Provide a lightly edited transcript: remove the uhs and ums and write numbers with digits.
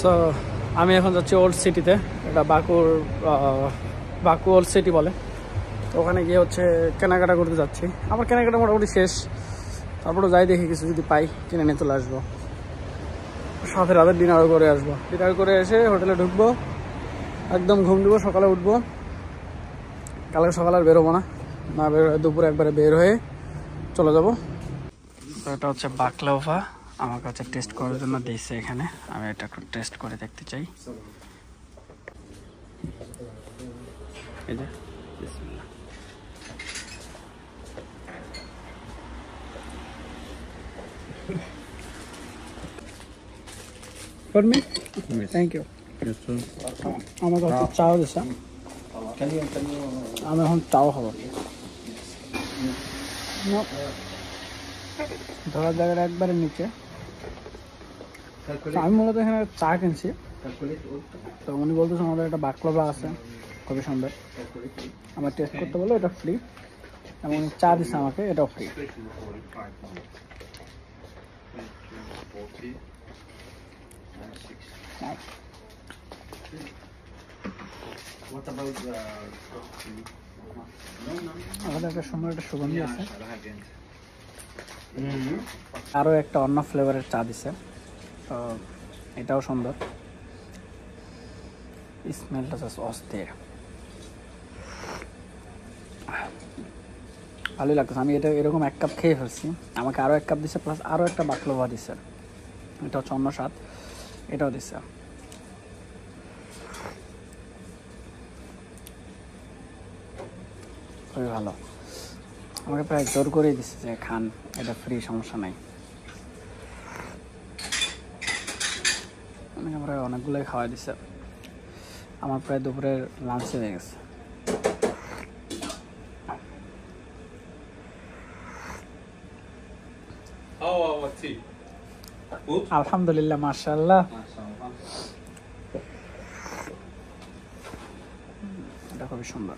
So আমি এখন যাচ্ছি ওল্ড সিটিতে, এটা বাকু ওল্ড সিটি বলে। তো ওখানে গিয়ে হচ্ছে কেনাকাটা করতে যাচ্ছি। আমার কেনাকাটা মোটামুটি শেষ, তারপরে যাই দেখি কিছু যদি পাই কিনে নিয়ে চলে আসবো। সাথে রাতে ডিনারও করে আসবো। ডিনার করে এসে হোটেলে ঢুকবো, একদম ঘুম দেবো, সকালে উঠবো। কালকে সকালে আর বেরোবো না, বের হয়ে দুপুরে একবারে বের হয়ে চলে যাবো। তো এটা হচ্ছে বাকলাভা, আমার কাছে টেস্ট করার জন্য দিয়েছে এখানে। আমি এটা একটু টেস্ট করে দেখতে চাই। এই যে For me? Yes. Thank you. Yes, sir. আমার কাছে চাও দিছে। আমি এখন চাও খাবো। ধরার জায়গাটা একবারে নিচে। আমি মূলত এখানে চা কিনছি, তো উনি বলতেছে আমাদের একটা বাকলাভা আছে খুবই সুন্দর, আমার টেস্ট করতে বললো, এটা ফ্রি। এবং চা দিচ্ছে আমাকে, এটাও ফ্রি। আমাদের একটা সুন্দর একটা সুগন্ধি আছে। আরো একটা অন্য ফ্লেভারের চা দিছে, তো এটাও সুন্দর। স্মেলটা জাস্ট অস্থির, ভালোই লাগতেছে। আমি এটা এরকম এক কাপ খেয়ে ফেলছি, আমাকে আরো এক কাপ দিছে, প্লাস আরো একটা বাকলাভা দিছে। এটা হচ্ছে অন্য স্বাদ, এটাও দিছে। খুবই ভালো, আমাকে প্রায় জোর করেই দিচ্ছে যে খান, এটা ফ্রি, সমস্যা নাই। আমাকে প্রায় অনেকগুলোই খাওয়াই দিছে, আমার প্রায় দুপুরের লাঞ্চ হয়ে গেছে। আলহামদুলিল্লাহ, মাশাআল্লাহ, এটা খুবই সুন্দর।